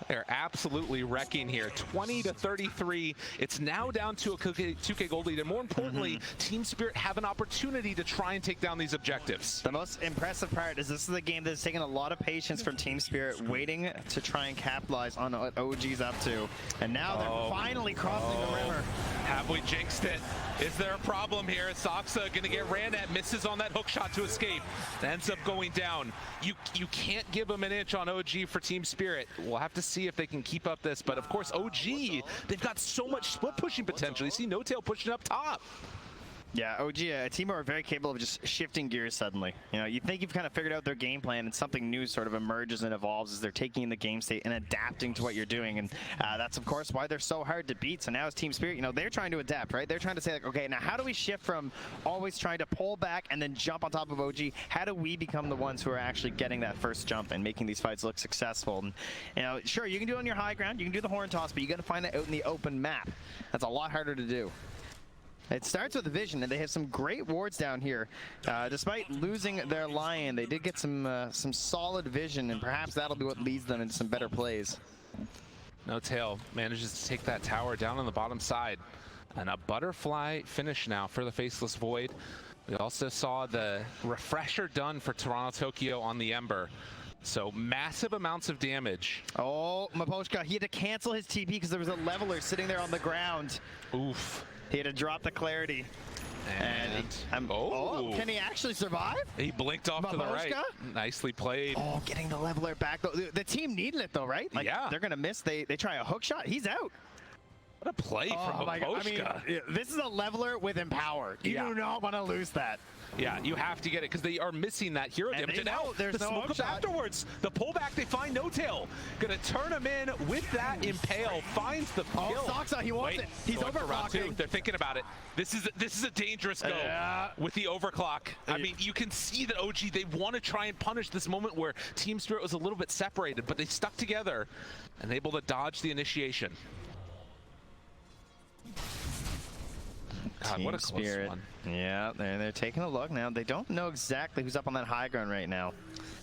They're absolutely wrecking here. 20-33. It's now down to a 2K gold lead. And more importantly, Team Spirit have an opportunity to try and take down these objectives. The most impressive part is this is a game that's taken a lot of patience from Team Spirit, waiting to try and capitalize on what OG's up to. And now they're finally crossing the river. Have we jinxed it? Is there a problem here? Soxa gonna get ran at, misses on that hook shot to escape. Ends up going down. You can't give them an inch on OG for Team Spirit. We'll have to see if they can keep up this, but of course OG, they've got so much split pushing potential. You see NoTail pushing up top. Yeah, OG, a team who are very capable of just shifting gears suddenly. You know, you think you've kind of figured out their game plan and something new sort of emerges and evolves as they're taking in the game state and adapting to what you're doing. And that's, of course, why they're so hard to beat. So now as Team Spirit, you know, they're trying to adapt, right? They're trying to say, like, okay, now how do we shift from always trying to pull back and then jump on top of OG? How do we become the ones who are actually getting that first jump and making these fights look successful? And, you know, sure, you can do it on your high ground, you can do the horn toss, but you got to find it out in the open map. That's a lot harder to do. It starts with vision, and they have some great wards down here. Despite losing their Lion, they did get some solid vision, and perhaps that'll be what leads them into some better plays. NoTail manages to take that tower down on the bottom side. And a butterfly finish now for the Faceless Void. We also saw the refresher done for TORONTOTOKYO on the Ember. So massive amounts of damage. Oh, Miposhka, he had to cancel his TP because there was a leveler sitting there on the ground. Oof. He had to drop the clarity. And can he actually survive? He blinked off to the right. Nicely played. Oh, getting the leveler back though. The team needed it though, right? Like, yeah. They're gonna miss. They try a hook shot. He's out. What a play from Miposhka. I mean, this is a leveler with Empower. You do not want to lose that. Yeah, you have to get it because they are missing that hero damage. And now there's the no smoke up shot. afterwards. The pullback, they find NoTail. Gonna turn him in with that impale. Finds the kill. Oh, Soxa, he wants it. He's overclocking. They're thinking about it. This is a dangerous go with the overclock. I mean, you can see that OG, they want to try and punish this moment where Team Spirit was a little bit separated, but they stuck together and able to dodge the initiation. God, what a close one. Yeah, they're taking a look now. They don't know exactly who's up on that high ground right now.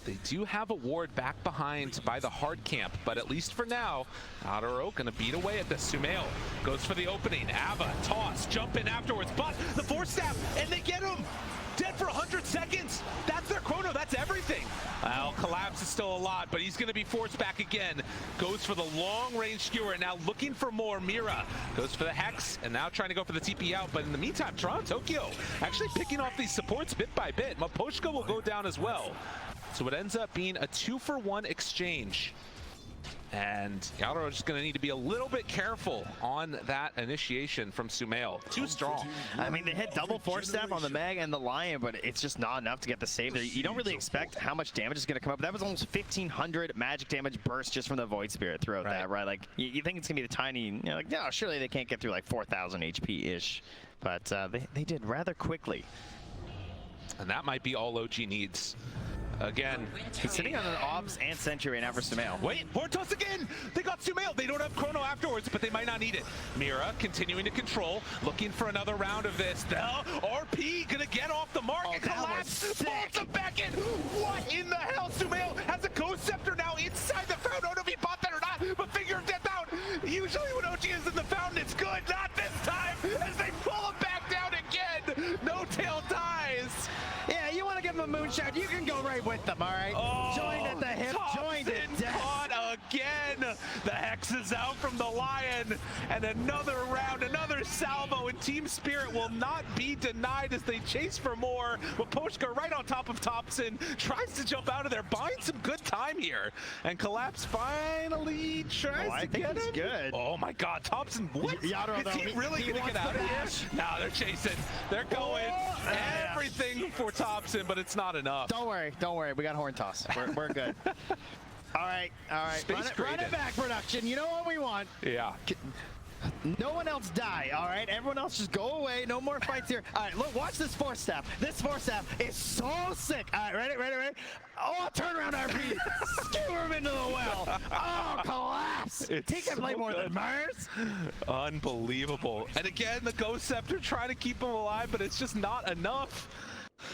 They do have a ward back behind by the hard camp, but at least for now, Yatoro gonna beat away at this. Sumail goes for the opening. Ava, toss, jump in afterwards, but the force staff, and they get him! Dead for 100 seconds! That's their chrono, that's everything! Well, Collapse is still a lot, but he's gonna be forced back again. Goes for the long-range skewer, now looking for more. Mira goes for the Hex, and now trying to go for the TP out, but in the meantime, TORONTOTOKYO actually picking off these supports bit by bit. Miposhka will go down as well. So it ends up being a 2-for-1 exchange. And Yatoro is just going to need to be a little bit careful on that initiation from Sumail. Too strong. I mean, they hit double force staff on the Meg and the Lion, but it's just not enough to get the save there. You don't really expect how much damage is going to come up. That was almost 1,500 magic damage burst just from the VoidSpirit throughout that, right? Like, you think it's going to be the tiny, you know, like, no, surely they can't get through like 4,000 HP-ish. But they did rather quickly. And that might be all OG needs. Again, he's sitting on an Obs and Sentry right now for Sumail. Wait, horn toss again! They got Sumail! They don't have chrono afterwards, but they might not need it. Mira continuing to control, looking for another round of this. Now, RP gonna get off the mark and collapse! Bolts him back in! What in the hell? Sumail has a Ghost Scepter now inside the fountain. I don't know if he bought that or not, but figure of death out! Usually when OG is in the fountain, it's good. Not this time, as they pull him back down again! NoTail dies! Yeah, you want to give him a moonshot, you can go right with them, all right? Oh, joined at the hip, joined at death. Caught again. The Hex is out from the Lion, and another round, another salvo, and Team Spirit will not be denied as they chase for more. Miposhka right on top of Topson, tries to jump out of there, buying some good time here, and Collapse finally tries to get it. Good. Oh my God, Topson, what? Yatoro, is he really gonna get out of here? No, they're chasing. They're going. Everything for Topson, but it's not enough. Don't worry. We got horn toss. We're good. All right. Run it back, production. You know what we want. Yeah. No one else die, all right? Everyone else just go away. No more fights here. All right, look, watch this force staff. This force staff is so sick. All right, ready? Oh, turnaround RP. Skewer him into the well. Oh, collapse. Take that play more than Mars. Unbelievable. And again, the Ghost Scepter trying to keep him alive, but it's just not enough.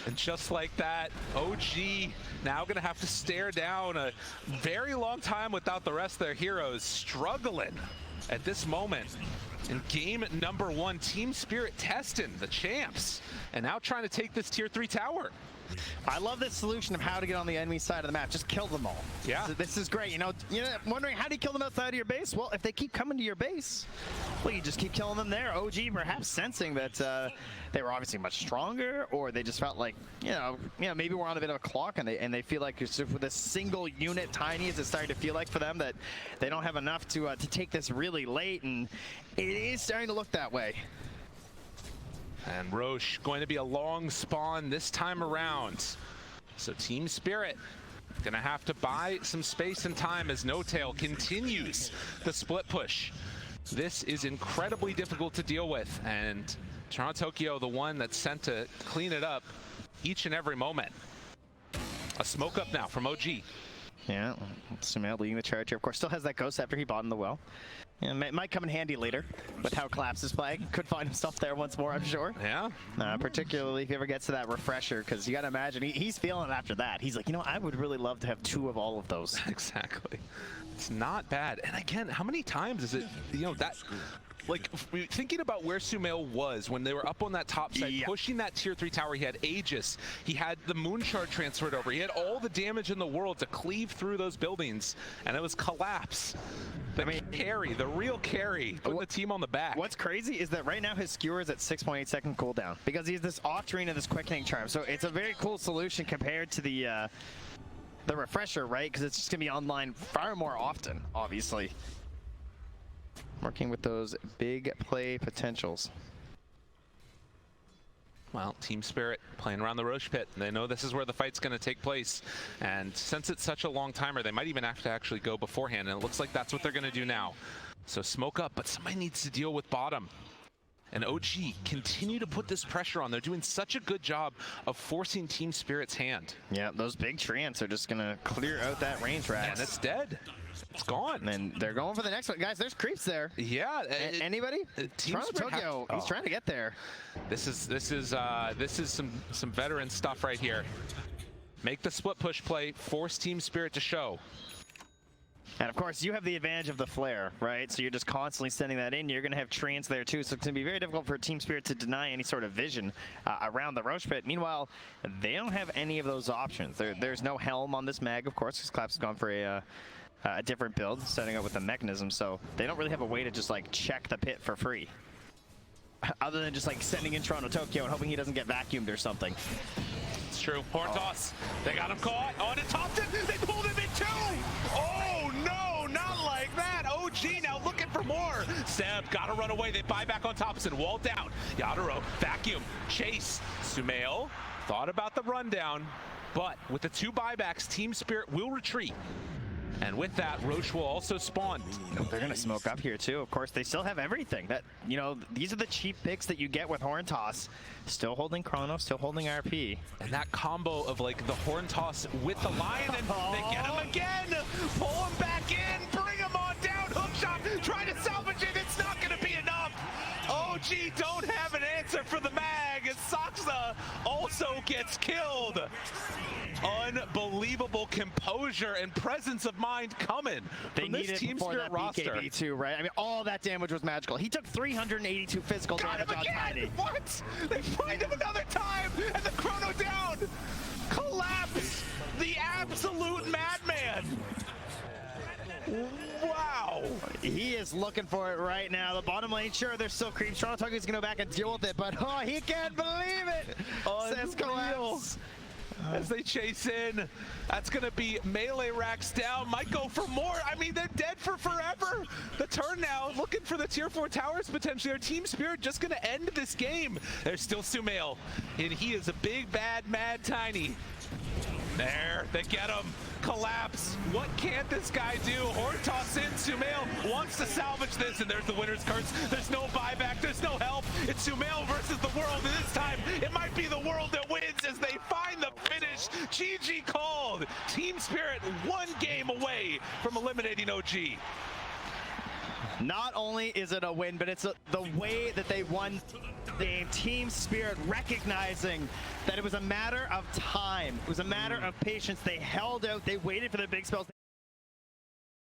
And just like that, OG now going to have to stare down a very long time without the rest of their heroes, struggling at this moment. In game number 1, Team Spirit testing the champs, and now trying to take this tier 3 tower. I love this solution of how to get on the enemy side of the map. Just kill them all. Yeah. This is great. You know, wondering how do you kill them outside of your base? Well, if they keep coming to your base, well, you just keep killing them there. OG perhaps sensing that they were obviously much stronger, or they just felt like, you know, maybe we're on a bit of a clock, and they feel like it's just with a single unit tiny, is it starting to feel like for them that they don't have enough to take this really late, and it is starting to look that way. And Roche going to be a long spawn this time around. So Team Spirit gonna have to buy some space and time as No-Tail continues the split push. This is incredibly difficult to deal with, and TORONTOTOKYO the one that's sent to clean it up each and every moment. A smoke up now from OG. Yeah, Sumail leading the charge here. Of course, still has that Ghost after he bought in the well. Yeah, might come in handy later with how Collapse is playing. Could find himself there once more, I'm sure. Yeah. Particularly if he ever gets to that refresher, because you got to imagine he's feeling it after that. He's like, you know, I would really love to have 2 of all of those. Exactly. It's not bad. And again, how many times is it, you know, that... Like, thinking about where Sumail was when they were up on that top side, pushing that tier 3 tower, he had Aegis, he had the Moon Shard transferred over, he had all the damage in the world to cleave through those buildings, and it was Collapse. The carry, the real carry, putting the team on the back. What's crazy is that right now his skewer is at 6.8 second cooldown, because he's this Octarine and this Quickening Charm, so it's a very cool solution compared to the refresher, right? Because it's just going to be online far more often, obviously. Working with those big play potentials. Well, Team Spirit playing around the Roche pit. They know this is where the fight's going to take place. And since it's such a long timer, they might even have to actually go beforehand. And it looks like that's what they're going to do now. So smoke up, but somebody needs to deal with bottom. And OG continue to put this pressure on. They're doing such a good job of forcing Team Spirit's hand. Yeah, those big treants are just going to clear out that range rack. And it's dead. It's gone. And they're going for the next one. Guys, there's creeps there. Yeah. Anybody? TORONTOTOKYO, he's trying to get there. This is some veteran stuff right here. Make the split push play, force Team Spirit to show. And of course, you have the advantage of the flare, right? So you're just constantly sending that in. You're going to have treants there too, so it's going to be very difficult for Team Spirit to deny any sort of vision around the Roche pit. Meanwhile, they don't have any of those options. There's no helm on this mag, of course, because Collapse has gone for a different build, setting up with the mechanism, so they don't really have a way to just like check the pit for free. Other than just like sending in TORONTOTOKYO and hoping he doesn't get vacuumed or something. It's true. Horn toss. They got him caught. Oh, and Topson, they pulled him in too. Oh no, not like that. OG now looking for more. Seb gotta run away. They buy back on Topson. Wall down. Yatoro, vacuum, chase. Sumail thought about the rundown, but with the 2 buybacks, Team Spirit will retreat. And with that, Roche will also spawn. They're going to smoke up here too. Of course, they still have everything. That, you know, these are the cheap picks that you get with Horn Toss. Still holding Chrono, still holding RP. And that combo of like the Horn Toss with the Lion, and they get him again. Pull him back in, bring him on down. Hookshot, try to salvage it. It's not going to be enough. OG don't have an answer for the mag, and Saksa also gets killed. Unbelievable composure and presence of mind coming from this Team Spirit roster. BKB too, right? I mean, all that damage was magical. He took 382 physical damage on Tiny. What? They find him another time, and the Chrono down. Collapse, the absolute madman. Wow. He is looking for it right now. The bottom lane, sure, there's still creeps. TORONTOTOKYO's going to go back and deal with it, but oh, he can't believe it. Says Collapse. As they chase in, that's going to be melee racks down. Might go for more. I mean, they're dead for forever. The turn now, looking for the tier 4 towers potentially. Our Team Spirit just going to end this game. There's still Sumail, and he is a big, bad, mad Tiny. There, they get him. Collapse. What can't this guy do? Horde toss in. Sumail wants to salvage this, and there's the winner's curse. There's no buyback. There's no help. It's Sumail versus the world, and this time it might be the world that wins as they find the finish. GG called. Team Spirit 1 game away from eliminating OG. Not only is it a win, but it's the way that they won the game. Team Spirit recognizing that it was a matter of time. It was a matter of patience. They held out. They waited for their big spells.